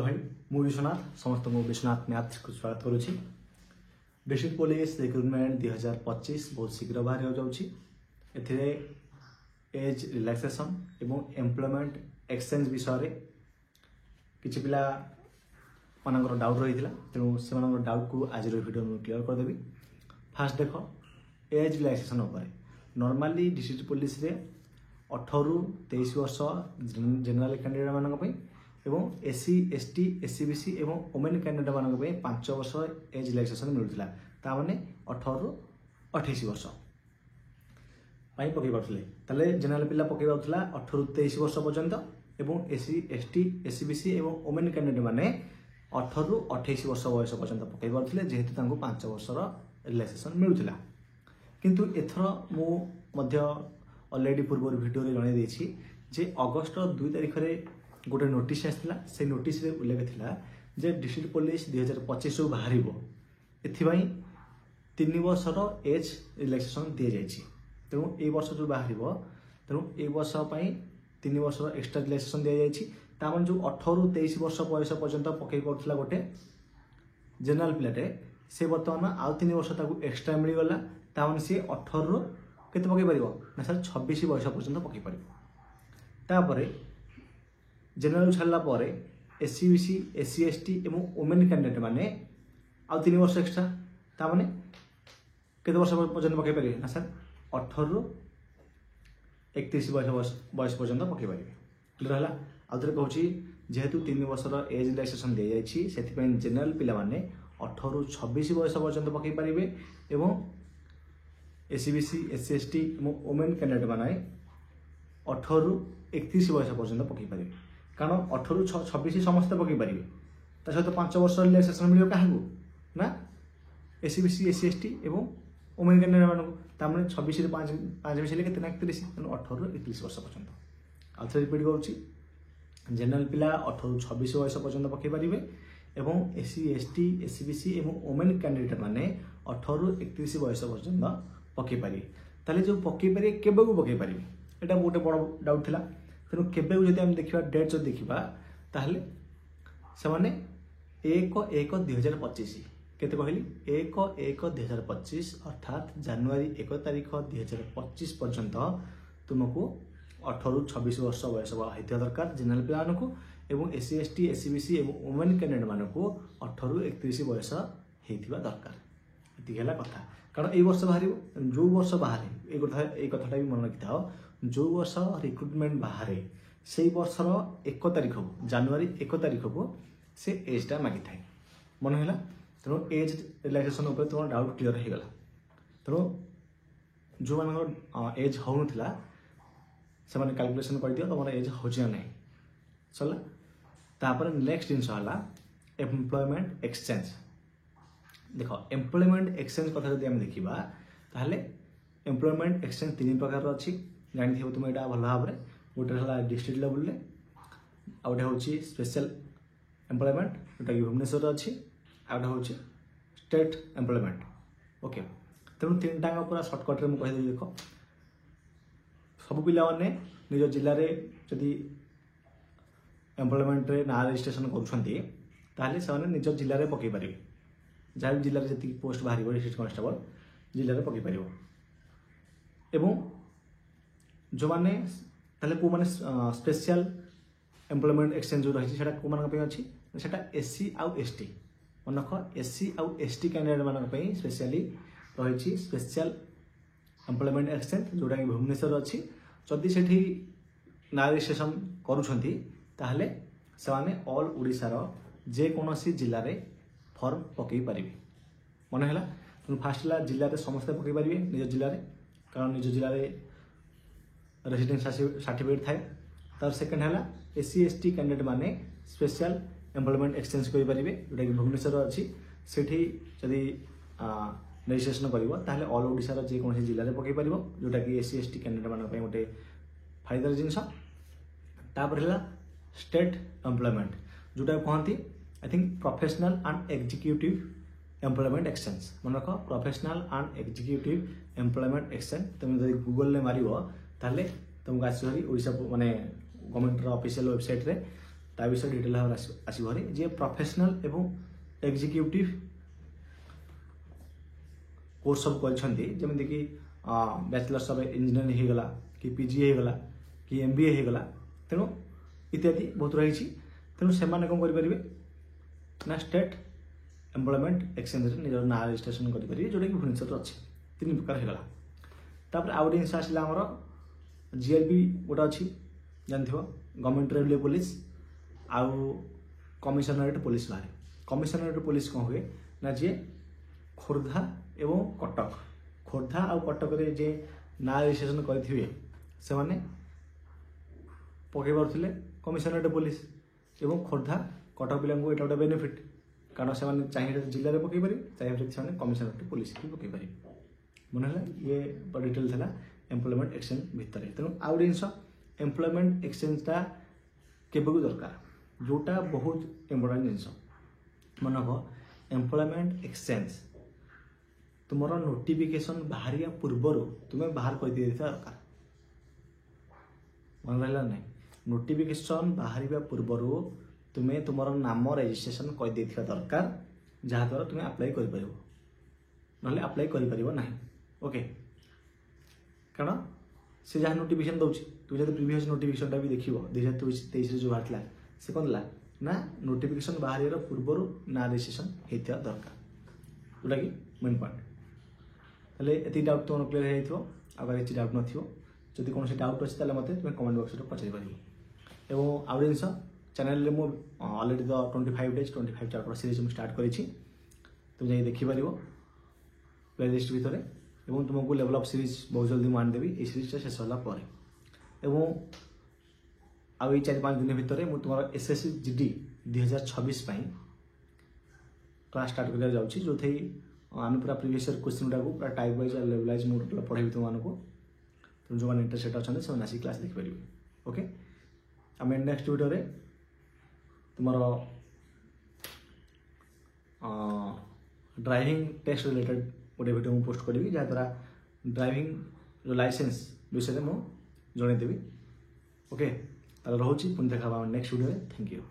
भाई मु विश्वनाथ समस्त विश्वनाथ मैथ को स्वागत करुच्ची। डिस्ट्रिक्ट पुलिस रिक्रुटमेंट 2025 बहुत शीघ्र बाहर हो जाउची। एथिरे एज रिलैक्सेशन एवं एम्प्लॉयमेंट एक्सचेंज विषय किछि पिला मानकर डाउट रही तेणु से डाउट को आज वीडियो में क्लियर करदेवी। फास्ट देख age relaxation normally district police रे 18 ରୁ 23 वर्ष जनरल कैंडिडेट मानक एवं एससी एसटी एससी बीसी एवं वुमेन कैंडिडेट मानक 5 वर्ष एज रिलैक्सेशन मिलूला। ताने 18 ରୁ 28 वर्ष पकई पारे जनरल पिला पकई पाला 18 ରୁ 23 वर्ष पर्यंत एवं एससी एसटी एससी बीसी एवं वुमेन कैंडिडेट माने 18 ରୁ 28 वर्ष बयस पर्यंत पकई पारे जेहेतु 5 वर्षर रिलैक्सेशन मिलूला। किंतु एथर मु ऑलरेडी पूर्व वीडियो रे जणाई देछि जे अगस्त 2 तारिख रे गोटे नोटिस आसला। से नोटिस रे उल्लेख थिला जे डिस्ट्रिक्ट पुलिस 2025 बाहरिबो एथिबाई 3 वर्षर एज रिलैक्सेशन दिया जायछि। तेणु ए वर्ष जो बाहरिबो तेणु ए वर्ष पई 3 वर्षर एक्स्ट्रा रिलैक्सेशन दिया जायछि। तामन जो 18 ରୁ 23 वर्ष बयस पर्यंत पकई पड़थिला गोटे जनरल पिलाटे से वर्तमान आउ 3 वर्ष ताकू एक्स्ट्रा मिल गला। तामन से 18 ରୁ केते पकई परिबो ना सर 26 वर्ष पर्यंत पकई परिबो। तापरे जनरल छाड़ला पर एससी बीसी एससी एसटी एवं वुमेन कैंडिडेट माने आउ 3 वर्ष एक्स्ट्रा ताने केते वर्ष पर्यंत पकई परिबे ना सर 18 ରୁ 31 बयस पर्यंत पकई परिबे। क्लियर हला। आउ थरे कहूची जेहेतु 3 वर्षर एज रिलैक्सेशन दिया जायछि सेति जनरल पिला माने 18 ରୁ 26 बयस पर्यंत पकई परिबे एवं एससी बीसी एससी एसटी एवं वुमेन कैंडिडेट माने 18 ରୁ 31 बयस पर्यंत पकई परिबे। कारण 18 ରୁ 26 समस्त पकई पारे ता सहित 5 वर्ष रिलैक्सेशन मिल क्या ना एससी बीसी एससी एसटी एवं वुमेन कैंडिडेट मानक तामने 26 ରୁ 5 मिसले केते ना 31 तेणु 18 ରୁ 31 वर्ष पर्यंत। आउ थे रिपीट करूची जनरल पिला 18 ରୁ 26 वर्ष पर्यंत पकई पारे एवं एससी एसटी एससी बीसी एवं वुमेन कैंडिडेट माने 18 ରୁ 31 वर्ष पर्यंत पकई पारे। ताले जो पकई पारे केबे को पकई पारे एटा गोटे बड़ डाउट थिला। तेणु केबे जदि हम देखा डेट जो देखा ताहले से माने 1/1/2025 केते कहली 1/1/2025 अर्थात जनवरी 1 तारिख 2025 पर्यंत तुमको 18 ରୁ 26 वर्ष बयस होता दरकार जनरल पिला मानकु एवं एससी एसटी एससी बीसी एवं वुमेन कैंडिडेट मानकु 18 ରୁ 31 बयस होता दरकार। ये कथा कारण ये वर्ष बाहर जो वर्ष बाहर ये कथाटा भी मन रखी था जो वर्ष रिक्रुटमेंट बाहर से वर्षर 1 तारिख को जनवरी 1 तारिख को से एजटा मागी था मन है। तेणु एज रिलैक्सेशन तुम डाउट क्लीयर हो गला। तेणु जो मान एज हो ना से कैलकुलेशन कर दियो तुम एज हो ना चला। तापर नेक्स्ट जिनस एम्प्लॉयमेंट एक्सचेंज। देख एम्प्लॉयमेंट एक्सचेंज कथा जब देखा ताहले एम्प्लॉयमेंट एक्सचेंज 3 प्रकार अच्छी जानी तुम यहाँ भल भाव में गोटे है डिस्ट्रिक्ट लेवल रे आ गोटे हूँ स्पेशल एम्प्लॉयमेंट जोटा कि भुवनेश्वर अच्छी आ गोटे हूँ स्टेट एम्प्लॉयमेंट। ओके तेणु 3 टाँग पूरा सर्टकट में कहीदेवी। देख सब पिला माने निज जिले में जदि एम्प्लॉयमेंट रे ना रजिस्ट्रेशन कर निज जिले में पकई पारे जहाँ भी जिले में जी पोस्ट बाहर डिस्ट्रिक्ट कॉन्स्टेबल जिले में पकई पार एवं जो माने ताले को माने स्पेशल एम्प्लॉयमेंट एक्सचेंज जो रही है को मानक अच्छी सेटा एससी आउ एसटी मनक एससी आउ एसटी कैंडिडेट मानक स्पेशली रही स्पेशल एम्प्लॉयमेंट एक्सचेंज जोटा कि भुवनेश्वर अच्छी जदि से ना रजिस्ट्रेशन करुँच ताहले से ऑल ओडिशार जेकोसी जिले में फॉर्म पकई पारे मन है। फास्ट है जिले में समस्ते पकई पारे निज जिले में कारण निज जिले में रेजिडेंस सर्टिफिकेट थाए। तार सेकेंड है एससी एसटी कैंडिडेट माने स्पेशल एम्प्लॉयमेंट एक्सचेंज करेंगे जोटा कि भुवनेश्वर अच्छी से जदि रजिस्ट्रेशन कर ऑल ओडिशार जेकोसी जिले में पकई पार जोटा कि एससी एसटी कैंडिडेट मान गोटे फायदार जिनस। तापर है स्टेट एम्प्लॉयमेंट जोटा कहती I think professional and executive employment exchange मन रख professional and executive employment exchange तुम जब गूगल में मार ताहले तुमको आसरी ओडिशा माने गवर्नमेंट ऑफिशियल वेबसाइट रे ता विषय डिटेल भाव आसवे जे प्रोफेशनल एवं एग्जीक्यूटिव कोर्स सब करमती कि बैचलर्स ऑफ इंजीनियरिंग होगला कि पीजी होगला कि एमबीए होगला तेणु इत्यादि बहुत रही तेणु से कौन करेंगे ना स्टेट एम्प्लॉयमेंट एक्सचेंज निजर ना रजिस्ट्रेशन करेंगे जोटा कि भुवनेश्वर अच्छे 3 प्रकार होगला। तापर आउ जिन आसला आमर जीएलपी गोटे अच्छी जानते गवर्नमेंट रेलवे पुलिस आउ कमिशनरेट पुलिस बाहर। कमिशनरेट पुलिस कौन हुए ना जी खोर्धा एवं कटक खोर्धा आउ कटक रे जे ना रजिस्ट्रेशन करथिबे से माने पकई पारे कमिशनरेट पुलिस एवं खोर्धा कटक पिला एटा गोटे बेनिफिट कारण से चाहिए जिले में पकई पारे चाहिए से कमिशनरेट पुलिस भी पकई पारे मन है ये डिटेल था एम्प्लॉयमेंट एक्सचेंज भितर। तेणु आउ जिनस एम्प्लॉयमेंट एक्सचेंजटा केबे दरकार जोटा बहुत इम्पोर्टेंट जिनस मन रख एम्प्लॉयमेंट एक्सचेंज तुमर नोटिफिकेशन बाहर पूर्वर तुम्हें बाहर कर दरकार मन रहा ना नोटिफिकेशन बाहर पूर्वर तुम्हें तुम नाम रजिस्ट्रेशन कर दरकार जहाँद्वारा तुम्हें अप्लाई कर ना अप्लाई कर ओके कारण से जहाँ नोटिफिकेशन दूसरी तुम जब प्रीवियस नोटिफिकेशन भी देख 2023 जो बाहर से कौन है ना नोटिफिकेशन बाहर पूर्वर ना रजिस्ट्रेशन होता दरकार जोटा कि मेन पॉइंट हेल्ले ये डाउट तुम क्लीयर हो अगर ये डाउट नथो जदि कौन डाउट अच्छे मत तुम कमेंट बॉक्स में पचारि पार और आउ जिन चैनल में अलरेडी तो 25 डेज 25 चैप्टर सीरीज मुझे स्टार्ट करी तुम जाए देखिपर प्लेलिस्ट भितर एवं तुमको लेवल अप सीरीज बहुत जल्दी मुझे देवी ये सीरीजटा शेष होगापर एवं आउ 4-5 दिन भितर मुझे तुम एसएससी जीडी 2026 क्लास स्टार्ट कर जाऊँगी जो थी आम पूरा प्रीवियस क्वेश्चन गुड़ा पूरा टाइप वाइज और लेवल वाइज मुझे पढ़ेबी तुमको तुम जो मैंने इंटरेस्टेड अच्छा से आसिक क्लास देखिपारे ओके आम नेक्स्ट वीडियो तुम ड्राइविंग टेस्ट रिलेटेड गोटे वीडियो मुझे पोस्ट करी जहाँद्वारा ड्राइविंग जो लाइसेंस विषय में मुझे जनईदेवी ओके रोचे पुणी देखा नेक्स्ट वीडियो थैंक यू।